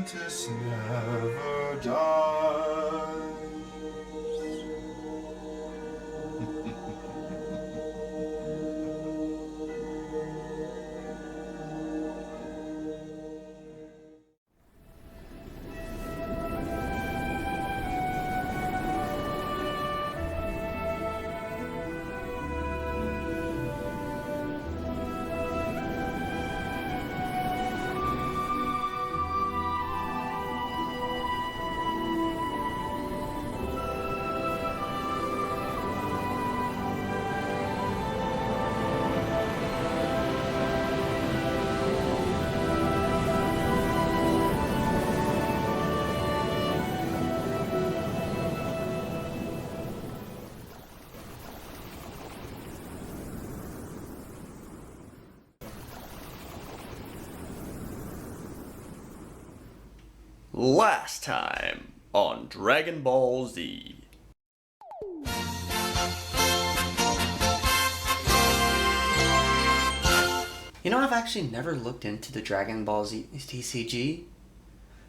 Atlantis never dies. Last time on Dragon Ball Z. You know, I've actually never looked into the Dragon Ball Z TCG.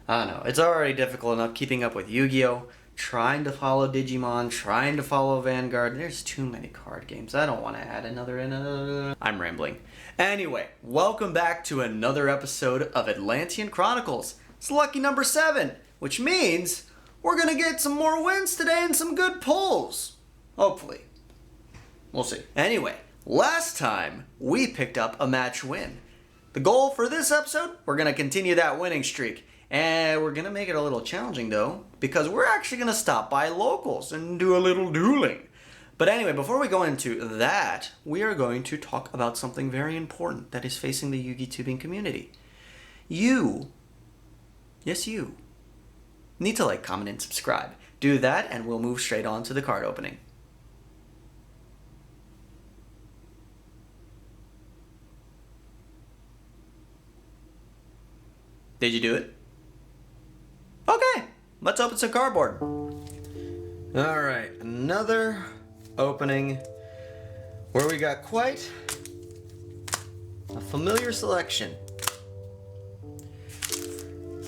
I don't know, it's already difficult enough keeping up with Yu-Gi-Oh!, trying to follow Digimon, trying to follow Vanguard. There's too many card games. I don't want to add another. I'm rambling. Anyway, welcome back to another episode of Atlantean Chronicles. It's lucky number 7, which means we're going to get some more wins today and some good pulls. Hopefully. We'll see. Anyway, last time we picked up a match win. The goal for this episode, we're going to continue that winning streak. And we're going to make it a little challenging though, because we're actually going to stop by locals and do a little dueling. But anyway, before we go into that, we are going to talk about something very important that is facing the Yu-Gi tubing community. You, yes you, need to like, comment, and subscribe. Do that and we'll move straight on to the card opening. Did you do it? Okay, let's open some cardboard. Alright, another opening where we got quite a familiar selection.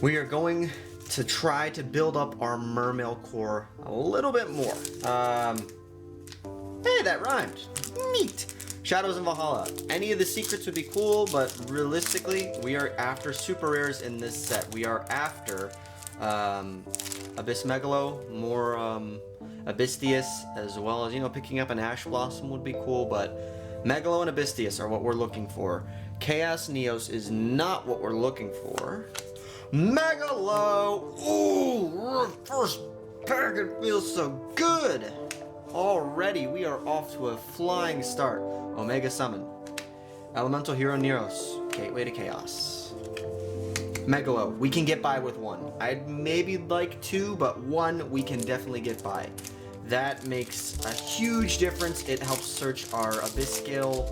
We are going to try to build up our Mermail core a little bit more. Hey, that rhymed. Neat. Shadows in Valhalla. Any of the secrets would be cool, but realistically, we are after super rares in this set. We are after Abyss Megalo, more Abystheus, as well as, you know, picking up an Ash Blossom would be cool, but Megalo and Abystheus are what we're looking for. Chaos Neos is not what we're looking for. Megalo! Ooh, first pack, it feels so good! Already, we are off to a flying start. Omega Summon. Elemental Hero Neros. Gateway to Chaos. Megalo, we can get by with one. I'd maybe like 2, but 1 we can definitely get by. That makes a huge difference. It helps search our Abyss Scale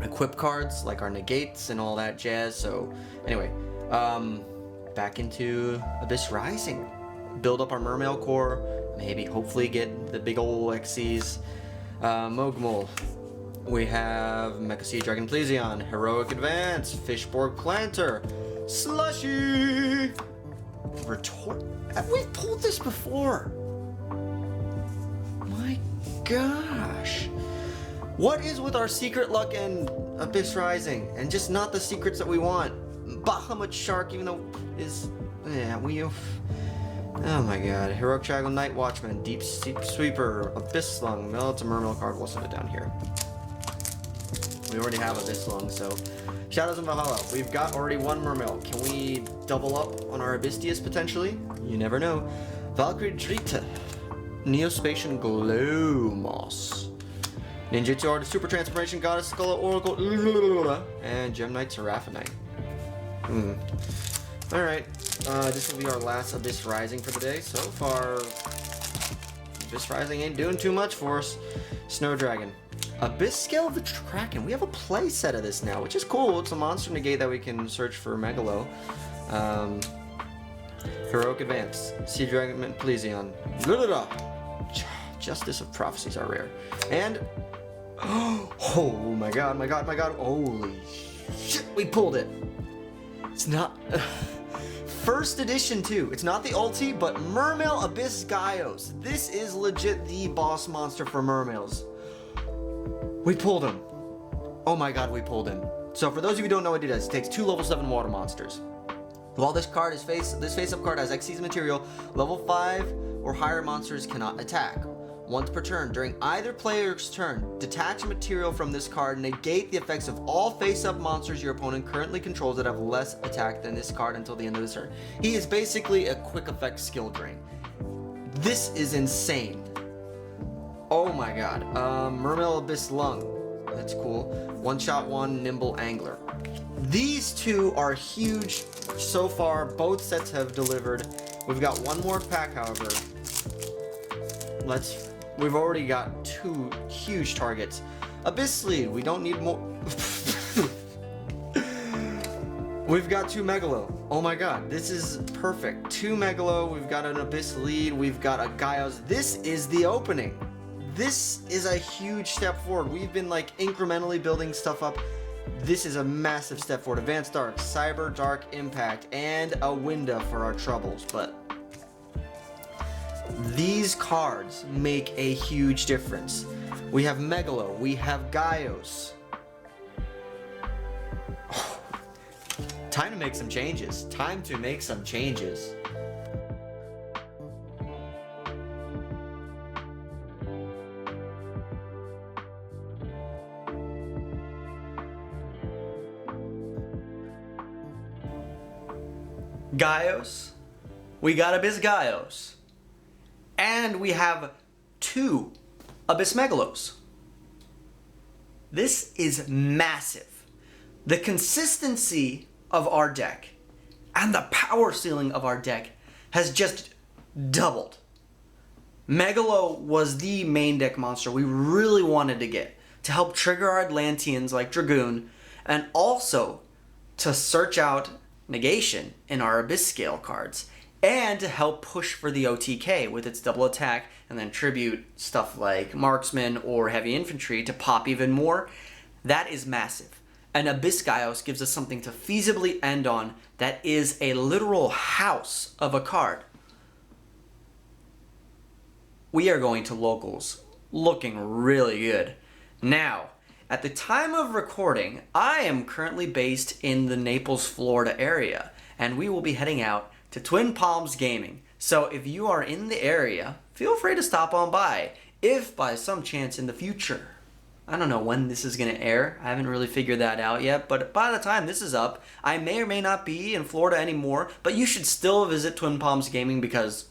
equip cards, like our negates and all that jazz. So anyway, back into Abyss Rising. Build up our Mermail core. Maybe, hopefully get the big ol' XCs. Mogmul. We have Mecha Sea Dragon Plesion, Heroic Advance, Fishborg Planter, Slushy, Retort. We've pulled this before. My gosh. What is with our Secret Luck and Abyss Rising? And just not the secrets that we want. Bahamut Shark, even though is... Yeah, oh my god. Heroic Dragon Night Watchman, Deep Sweeper, Abyss Slung, Melita Mermail card. We'll set it down here. We already have Abyss Slung, so... Shadows in Valhalla. We've got already 1 Mermail. Can we double up on our Abystheus potentially? You never know. Valkyrie Drita. Neospatian Glowmoss. Ninjutsu Art, Super Transformation, Goddess, Skull, Oracle, and Gem Knight, Seraphinite. Alright, this will be our last Abyss Rising for the day. So far, Abyss Rising ain't doing too much for us. Snow Dragon. Abyss Scale of the Kraken. We have a play set of this now, which is cool. It's a monster negate that we can search for Megalo. Heroic Advance. Sea Dragon Plesion. Justice of Prophecies are rare. And... Oh my god, my god, my god. Holy shit, we pulled it. It's not... First edition too. It's not the ulti, but Mermail Abyss Gyos. This is legit the boss monster for Mermails. We pulled him. Oh my god, we pulled him. So for those of you who don't know what it does, it takes 2 level 7 water monsters. While this card is this face-up card has Xyz material, level 5 or higher monsters cannot attack. Once per turn, during either player's turn, detach material from this card, negate the effects of all face-up monsters your opponent currently controls that have less attack than this card until the end of the turn. He is basically a quick effect skill drain. This is insane. Oh my god. Mermail Abyss Lung. That's cool. One shot, one nimble angler. These two are huge so far. Both sets have delivered. We've got one more pack, however. We've already got 2 huge targets. Abyss Lead, we don't need more. We've got 2 Megalo. Oh my god, this is perfect. 2 Megalo, we've got an Abyss Lead, we've got a Gyos. This is the opening. This is a huge step forward. We've been like incrementally building stuff up. This is a massive step forward. Advanced Dark, Cyber Dark Impact, and a window for our troubles. But these cards make a huge difference. We have Megalo, we have Gyos. Oh, time to make some changes. Time to make some changes. Gyos, we got Abyss Gyos, and we have 2 Abyss Megalos. This is massive. The consistency of our deck and the power ceiling of our deck has just doubled. Megalo was the main deck monster we really wanted to get to help trigger our Atlanteans like Dragoon, and also to search out negation in our Abyss Scale cards, and to help push for the OTK with its double attack, and then tribute stuff like Marksman or Heavy Infantry to pop even more. That is massive. And Abyss Gyos gives us something to feasibly end on that is a literal house of a card. We are going to locals looking really good. Now, at the time of recording, I am currently based in the Naples, Florida area, and we will be heading out to Twin Palms Gaming. So if you are in the area, feel free to stop on by. If by some chance in the future, I don't know when this is going to air, I haven't really figured that out yet, but by the time this is up, I may or may not be in Florida anymore, but you should still visit Twin Palms Gaming because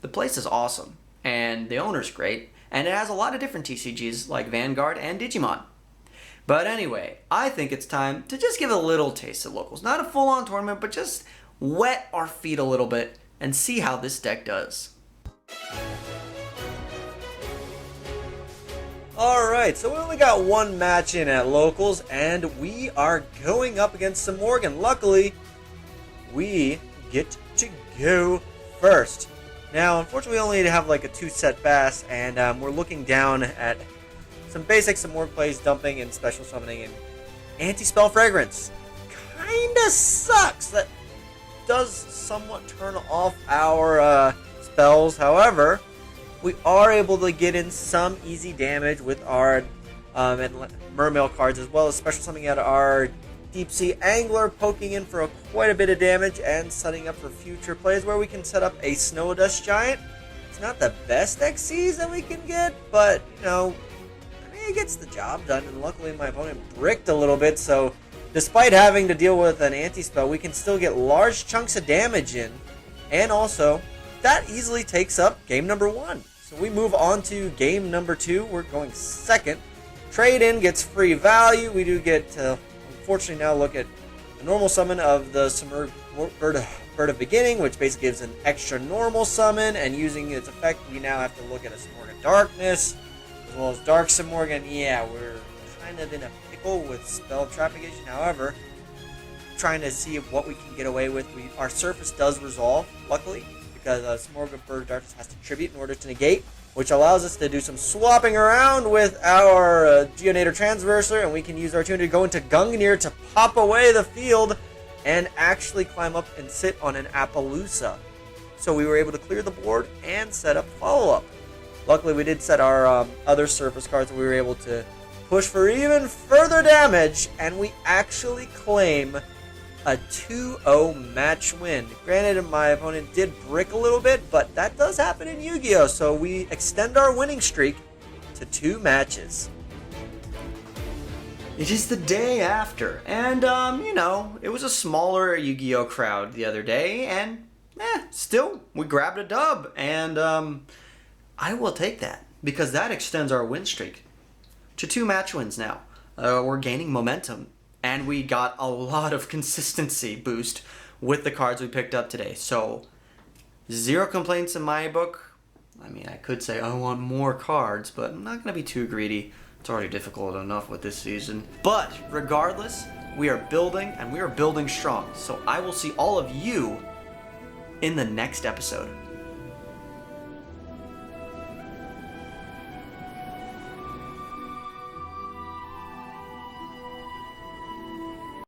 the place is awesome, and the owner's great, and it has a lot of different TCGs like Vanguard and Digimon. But anyway, I think it's time to just give a little taste of locals. Not a full-on tournament, but just wet our feet a little bit and see how this deck does. Alright, so we only got 1 match in at locals, and we are going up against some Morgan. Luckily, we get to go first. Now, unfortunately, we only have like a 2-set bass, and we're looking down at some basics, some more plays, dumping and special summoning, and anti-spell fragrance. Kinda sucks. That does somewhat turn off our spells. However, we are able to get in some easy damage with our Mermail cards, as well as special summoning out our Deep Sea Angler, poking in for quite a bit of damage and setting up for future plays where we can set up a Snow Dust Giant. It's not the best XCs that we can get, but, you know, it gets the job done, and luckily my opponent bricked a little bit, so despite having to deal with an anti-spell, we can still get large chunks of damage in, and also, that easily takes up game number 1. So we move on to game number 2. We're going second. Trade-in gets free value. We do get to, unfortunately, now look at the normal summon of the Bird of Beginning, which basically gives an extra normal summon, and using its effect, we now have to look at a Simorgan Darkness, as well as Dark Simorgan. Yeah, we're kind of in a pickle with spell propagation. However, trying to see what we can get away with. Our surface does resolve, luckily, because Simorgan Bird of Darkness has to tribute in order to negate, which allows us to do some swapping around with our Geonator Transverser, and we can use our tune to go into Gungnir to pop away the field and actually climb up and sit on an Appaloosa. So we were able to clear the board and set up follow-up. Luckily, we did set our other surface cards, and we were able to push for even further damage, and we actually claim a 2-0 match win. Granted, my opponent did brick a little bit, but that does happen in Yu-Gi-Oh! So we extend our winning streak to 2 matches. It is the day after, and, you know, it was a smaller Yu-Gi-Oh! Crowd the other day, and, still, we grabbed a dub, and, I will take that, because that extends our win streak to 2 match wins now. We're gaining momentum, and we got a lot of consistency boost with the cards we picked up today, so 0 complaints in my book. I mean, I could say I want more cards, but I'm not going to be too greedy. It's already difficult enough with this season. But regardless, we are building, and we are building strong. So I will see all of you in the next episode.